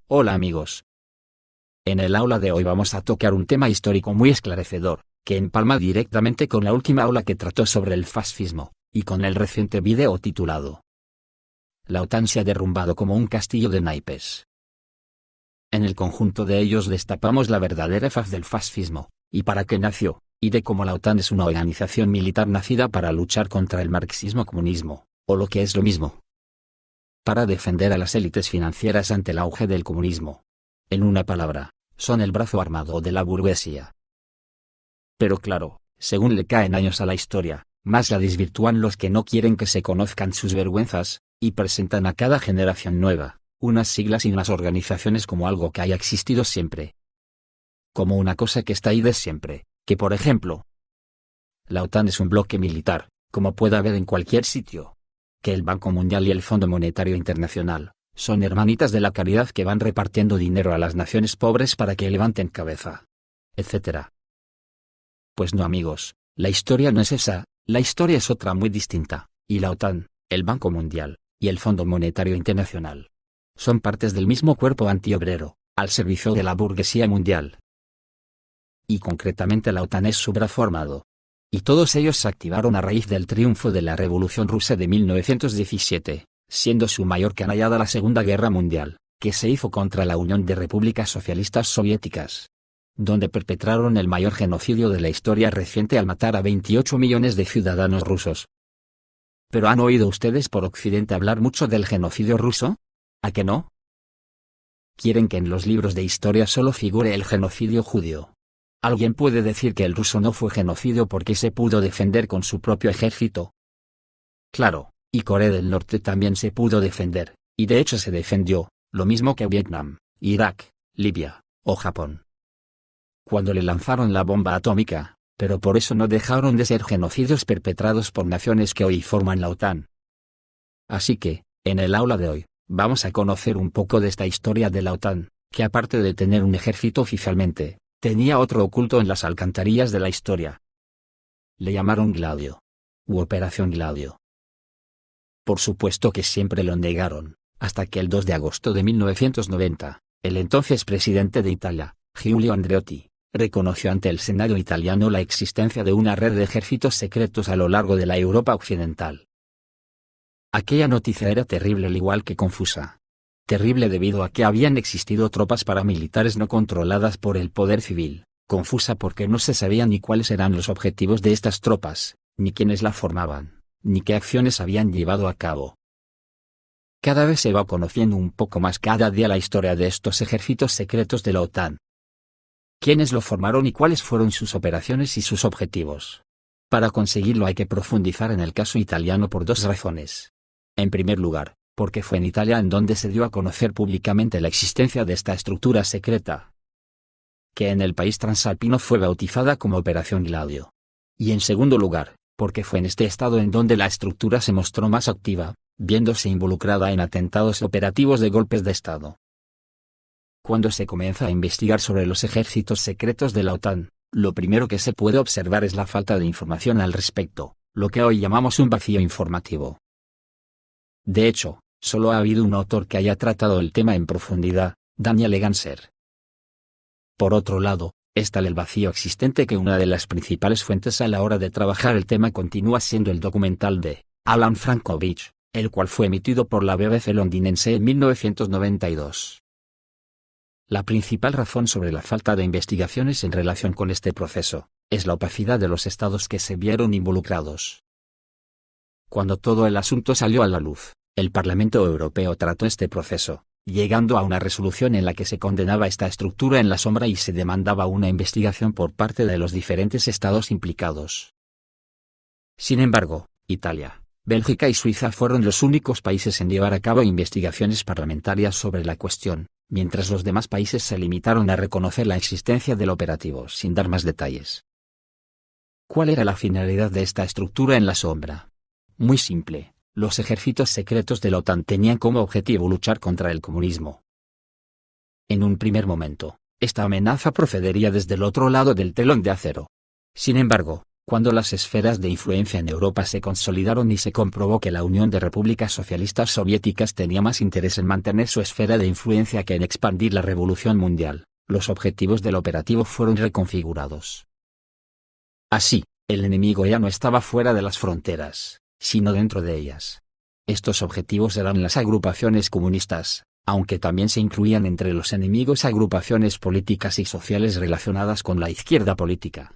Hola amigos. En el aula de hoy vamos a tocar un tema histórico muy esclarecedor, que empalma directamente con la última aula que trató sobre el fascismo, y con el reciente video titulado La OTAN se ha derrumbado como un castillo de naipes. En el conjunto de ellos destapamos la verdadera faz del fascismo, y para qué nació, y de cómo la OTAN es una organización militar nacida para luchar contra el marxismo-comunismo, o lo que es lo mismo, para defender a las élites financieras ante el auge del comunismo. En una palabra, son el brazo armado de la burguesía. Pero claro, según le caen años a la historia, más la desvirtúan los que no quieren que se conozcan sus vergüenzas, y presentan a cada generación nueva, unas siglas y unas organizaciones como algo que haya existido siempre. Como una cosa que está ahí de siempre, que por ejemplo, la OTAN es un bloque militar, como puede haber en cualquier sitio. Que el Banco Mundial y el Fondo Monetario Internacional son hermanitas de la caridad que van repartiendo dinero a las naciones pobres para que levanten cabeza, etc. Pues no amigos, la historia no es esa, la historia es otra muy distinta, y la OTAN, el Banco Mundial, y el Fondo Monetario Internacional son partes del mismo cuerpo antiobrero, al servicio de la burguesía mundial. Y concretamente la OTAN es su brazo armado. Y todos ellos se activaron a raíz del triunfo de la Revolución Rusa de 1917, siendo su mayor canallada la Segunda Guerra Mundial, que se hizo contra la Unión de Repúblicas Socialistas Soviéticas, donde perpetraron el mayor genocidio de la historia reciente al matar a 28 millones de ciudadanos rusos. ¿Pero han oído ustedes por Occidente hablar mucho del genocidio ruso? ¿A que no? Quieren que en los libros de historia solo figure el genocidio judío. ¿Alguien puede decir que el ruso no fue genocidio porque se pudo defender con su propio ejército? Claro, y Corea del Norte también se pudo defender, y de hecho se defendió, lo mismo que Vietnam, Irak, Libia, o Japón, cuando le lanzaron la bomba atómica, pero por eso no dejaron de ser genocidios perpetrados por naciones que hoy forman la OTAN. Así que, en el aula de hoy, vamos a conocer un poco de esta historia de la OTAN, que aparte de tener un ejército oficialmente, tenía otro oculto en las alcantarillas de la historia. Le llamaron Gladio. U Operación Gladio. Por supuesto que siempre lo negaron, hasta que el 2 de agosto de 1990, el entonces presidente de Italia, Giulio Andreotti, reconoció ante el Senado italiano la existencia de una red de ejércitos secretos a lo largo de la Europa occidental. Aquella noticia era terrible al igual que confusa. Terrible debido a que habían existido tropas paramilitares no controladas por el poder civil, confusa porque no se sabía ni cuáles eran los objetivos de estas tropas, ni quiénes la formaban, ni qué acciones habían llevado a cabo. Cada vez se va conociendo un poco más cada día la historia de estos ejércitos secretos de la OTAN. ¿Quiénes lo formaron y cuáles fueron sus operaciones y sus objetivos? Para conseguirlo hay que profundizar en el caso italiano por dos razones. En primer lugar, porque fue en Italia en donde se dio a conocer públicamente la existencia de esta estructura secreta, que en el país transalpino fue bautizada como Operación Gladio. Y en segundo lugar, porque fue en este estado en donde la estructura se mostró más activa, viéndose involucrada en atentados operativos de golpes de Estado. Cuando se comienza a investigar sobre los ejércitos secretos de la OTAN, lo primero que se puede observar es la falta de información al respecto, lo que hoy llamamos un vacío informativo. De hecho, solo ha habido un autor que haya tratado el tema en profundidad, Daniel Ganser. Por otro lado, está el vacío existente que una de las principales fuentes a la hora de trabajar el tema continúa siendo el documental de Alan Frankovich, el cual fue emitido por la BBC londinense en 1992. La principal razón sobre la falta de investigaciones en relación con este proceso, es la opacidad de los estados que se vieron involucrados. Cuando todo el asunto salió a la luz, el Parlamento Europeo trató este proceso, llegando a una resolución en la que se condenaba esta estructura en la sombra y se demandaba una investigación por parte de los diferentes estados implicados. Sin embargo, Italia, Bélgica y Suiza fueron los únicos países en llevar a cabo investigaciones parlamentarias sobre la cuestión, mientras los demás países se limitaron a reconocer la existencia del operativo sin dar más detalles. ¿Cuál era la finalidad de esta estructura en la sombra? Muy simple. Los ejércitos secretos de la OTAN tenían como objetivo luchar contra el comunismo. En un primer momento, esta amenaza procedería desde el otro lado del telón de acero. Sin embargo, Cuando las esferas de influencia en Europa se consolidaron y se comprobó que la Unión de Repúblicas Socialistas Soviéticas tenía más interés en mantener su esfera de influencia que en expandir la revolución mundial, los objetivos del operativo fueron reconfigurados. Así, el enemigo ya no estaba fuera de las fronteras, sino dentro de ellas. Estos objetivos eran las agrupaciones comunistas, aunque también se incluían entre los enemigos agrupaciones políticas y sociales relacionadas con la izquierda política.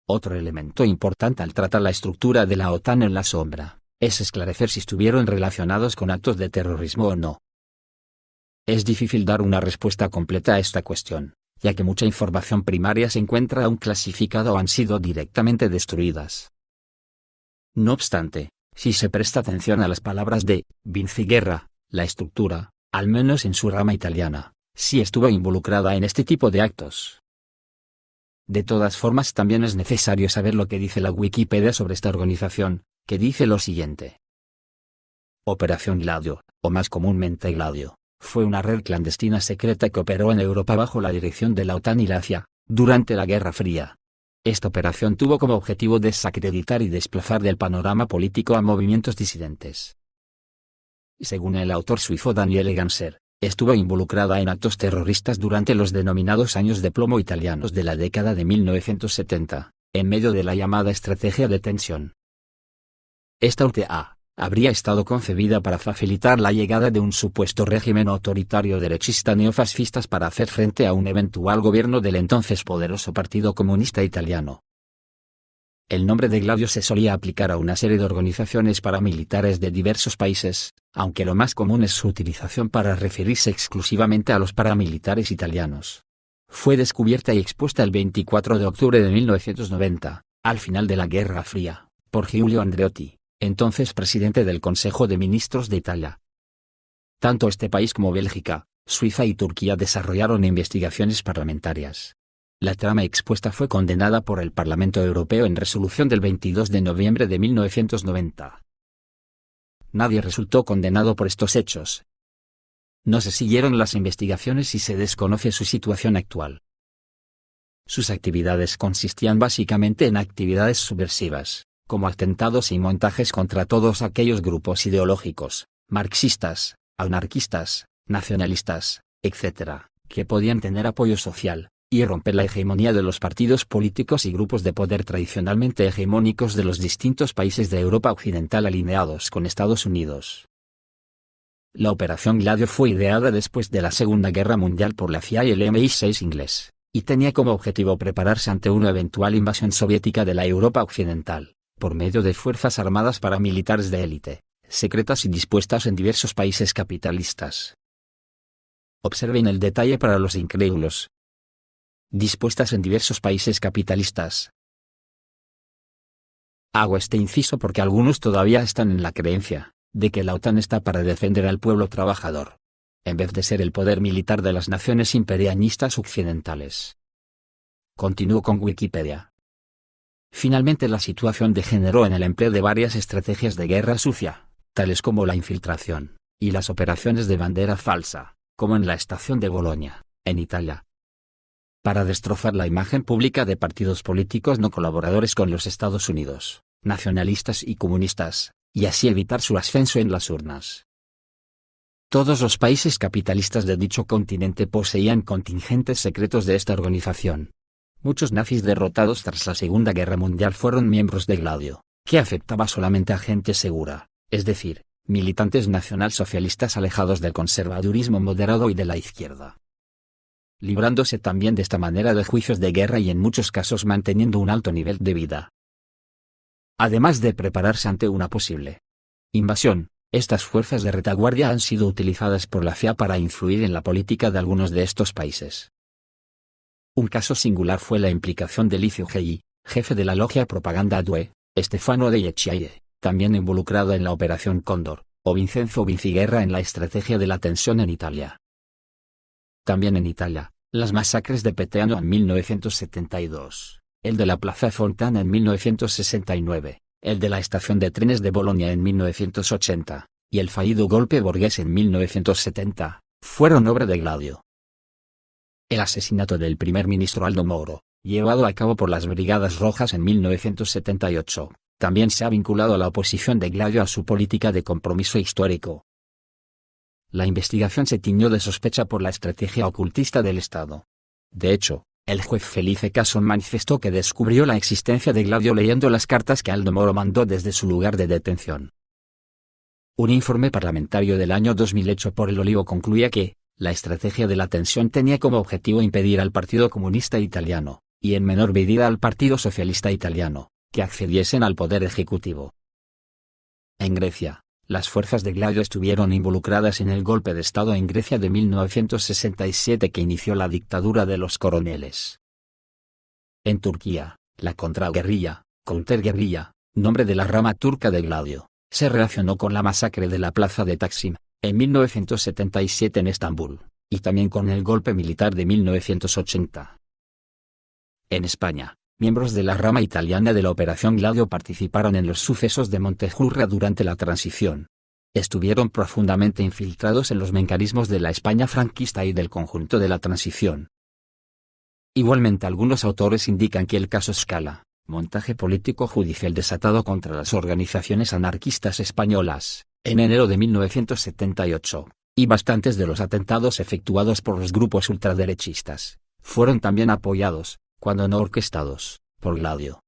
Otro elemento importante al tratar la estructura de la OTAN en la sombra, es esclarecer si estuvieron relacionados con actos de terrorismo o no. Es difícil dar una respuesta completa a esta cuestión, ya que mucha información primaria se encuentra aún clasificada o han sido directamente destruidas. No obstante, si se presta atención a las palabras de Vinci Guerra, la estructura, al menos en su rama italiana, sí estuvo involucrada en este tipo de actos. De todas formas, también es necesario saber lo que dice la Wikipedia sobre esta organización, que dice lo siguiente. Operación Gladio, o más comúnmente Gladio, fue una red clandestina secreta que operó en Europa bajo la dirección de la OTAN y la CIA, durante la Guerra Fría. Esta operación tuvo como objetivo desacreditar y desplazar del panorama político a movimientos disidentes. Según el autor suizo Daniele Ganser, estuvo involucrada en actos terroristas durante los denominados años de plomo italianos de la década de 1970, en medio de la llamada estrategia de tensión. Esta UTA habría estado concebida para facilitar la llegada de un supuesto régimen autoritario derechista neofascistas para hacer frente a un eventual gobierno del entonces poderoso Partido Comunista Italiano. El nombre de Gladio se solía aplicar a una serie de organizaciones paramilitares de diversos países, aunque lo más común es su utilización para referirse exclusivamente a los paramilitares italianos. Fue descubierta y expuesta el 24 de octubre de 1990, al final de la Guerra Fría, por Giulio Andreotti, entonces presidente del Consejo de Ministros de Italia. Tanto este país como Bélgica, Suiza y Turquía desarrollaron investigaciones parlamentarias. La trama expuesta fue condenada por el Parlamento Europeo en resolución del 22 de noviembre de 1990. Nadie resultó condenado por estos hechos. No se siguieron las investigaciones y se desconoce su situación actual. Sus actividades consistían básicamente en actividades subversivas, como atentados y montajes contra todos aquellos grupos ideológicos, marxistas, anarquistas, nacionalistas, etc., que podían tener apoyo social, y romper la hegemonía de los partidos políticos y grupos de poder tradicionalmente hegemónicos de los distintos países de Europa Occidental alineados con Estados Unidos. La Operación Gladio fue ideada después de la Segunda Guerra Mundial por la CIA y el MI6 inglés, y tenía como objetivo prepararse ante una eventual invasión soviética de la Europa Occidental, por medio de fuerzas armadas paramilitares de élite, secretas y dispuestas en diversos países capitalistas. Observen el detalle para los incrédulos. Dispuestas en diversos países capitalistas. Hago este inciso porque algunos todavía están en la creencia de que la OTAN está para defender al pueblo trabajador, en vez de ser el poder militar de las naciones imperialistas occidentales. Continúo con Wikipedia. Finalmente la situación degeneró en el empleo de varias estrategias de guerra sucia, tales como la infiltración, y las operaciones de bandera falsa, como en la estación de Bolonia, en Italia, para destrozar la imagen pública de partidos políticos no colaboradores con los Estados Unidos, nacionalistas y comunistas, y así evitar su ascenso en las urnas. Todos los países capitalistas de dicho continente poseían contingentes secretos de esta organización. Muchos nazis derrotados tras la Segunda Guerra Mundial fueron miembros de Gladio, que afectaba solamente a gente segura, es decir, militantes nacionalsocialistas alejados del conservadurismo moderado y de la izquierda, librándose también de esta manera de juicios de guerra y en muchos casos manteniendo un alto nivel de vida. Además de prepararse ante una posible invasión, estas fuerzas de retaguardia han sido utilizadas por la CIA para influir en la política de algunos de estos países. Un caso singular fue la implicación de Licio Gelli, jefe de la logia Propaganda Due, Stefano de Yecciaie, también involucrado en la Operación Cóndor, o Vincenzo Vinciguerra en la estrategia de la tensión en Italia. También en Italia, las masacres de Peteano en 1972, el de la Plaza Fontana en 1969, el de la estación de trenes de Bolonia en 1980, y el fallido golpe Borghese en 1970, fueron obra de Gladio. El asesinato del primer ministro Aldo Moro, llevado a cabo por las Brigadas Rojas en 1978, también se ha vinculado a la oposición de Gladio a su política de compromiso histórico. La investigación se tiñó de sospecha por la estrategia ocultista del Estado. De hecho, el juez Felice Casson manifestó que descubrió la existencia de Gladio leyendo las cartas que Aldo Moro mandó desde su lugar de detención. Un informe parlamentario del año 2000 hecho por El Olivo concluía que la estrategia de la tensión tenía como objetivo impedir al Partido Comunista Italiano, y en menor medida al Partido Socialista Italiano, que accediesen al poder ejecutivo. En Grecia, las fuerzas de Gladio estuvieron involucradas en el golpe de Estado en Grecia de 1967 que inició la dictadura de los coroneles. En Turquía, la contraguerrilla, counterguerrilla, nombre de la rama turca de Gladio, se relacionó con la masacre de la plaza de Taksim, en 1977 en Estambul, y también con el golpe militar de 1980. En España, miembros de la rama italiana de la Operación Gladio participaron en los sucesos de Montejurra durante la transición. Estuvieron profundamente infiltrados en los mecanismos de la España franquista y del conjunto de la transición. Igualmente algunos autores indican que el caso Scala, montaje político judicial desatado contra las organizaciones anarquistas españolas, en enero de 1978, y bastantes de los atentados efectuados por los grupos ultraderechistas, fueron también apoyados, cuando no orquestados, por Gladio.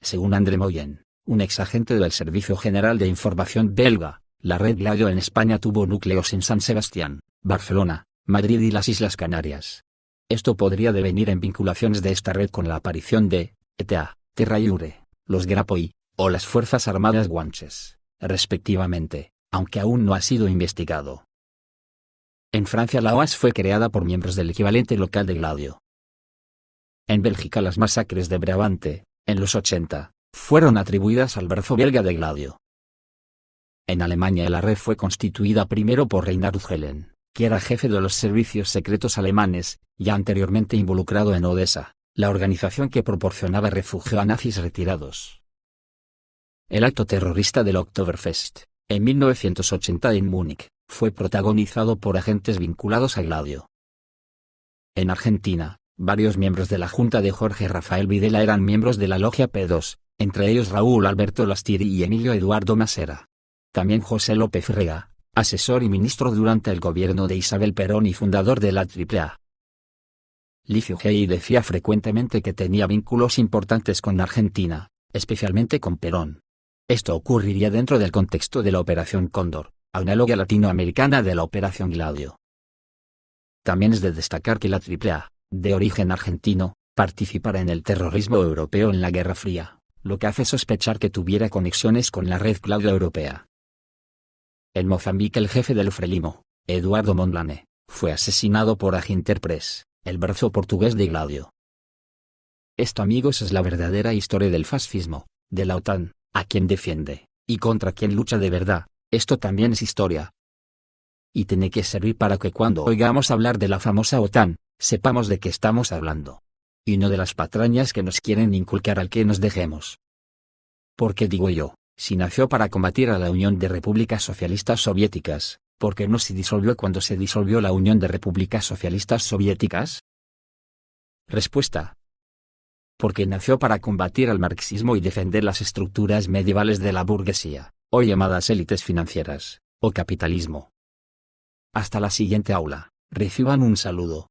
Según André Moyen, un exagente del Servicio General de Información belga, la red Gladio en España tuvo núcleos en San Sebastián, Barcelona, Madrid y las Islas Canarias. Esto podría devenir en vinculaciones de esta red con la aparición de ETA, Terra Iure, los Grapoi, o las Fuerzas Armadas Guanches, respectivamente, aunque aún no ha sido investigado. En Francia la OAS fue creada por miembros del equivalente local de Gladio. En Bélgica las masacres de Brabante, en los 80, fueron atribuidas al brazo belga de Gladio. En Alemania la red fue constituida primero por Reinhard Gehlen, que era jefe de los servicios secretos alemanes, ya anteriormente involucrado en Odessa, la organización que proporcionaba refugio a nazis retirados. El acto terrorista del Oktoberfest, en 1980 en Múnich, fue protagonizado por agentes vinculados a Gladio. En Argentina, varios miembros de la Junta de Jorge Rafael Videla eran miembros de la Logia P2, entre ellos Raúl Alberto Lastieri y Emilio Eduardo Masera. También José López Rega, asesor y ministro durante el gobierno de Isabel Perón y fundador de la AAA. Licio Gei decía frecuentemente que tenía vínculos importantes con Argentina, especialmente con Perón. Esto ocurriría dentro del contexto de la Operación Cóndor, análoga latinoamericana de la Operación Gladio. También es de destacar que la AAA, de origen argentino, participara en el terrorismo europeo en la Guerra Fría, lo que hace sospechar que tuviera conexiones con la red Gladio europea. En Mozambique el jefe del Frelimo, Eduardo Mondlane, fue asesinado por Aginterpress, el brazo portugués de Gladio. Esto, amigos, es la verdadera historia del fascismo, de la OTAN, a quien defiende, y contra quien lucha de verdad. Esto también es historia. Y tiene que servir para que cuando oigamos hablar de la famosa OTAN, sepamos de qué estamos hablando. Y no de las patrañas que nos quieren inculcar al que nos dejemos. Porque digo yo, si nació para combatir a la Unión de Repúblicas Socialistas Soviéticas, ¿por qué no se disolvió cuando se disolvió la Unión de Repúblicas Socialistas Soviéticas? Respuesta. Porque nació para combatir al marxismo y defender las estructuras medievales de la burguesía, hoy llamadas élites financieras, o capitalismo. Hasta la siguiente aula, reciban un saludo.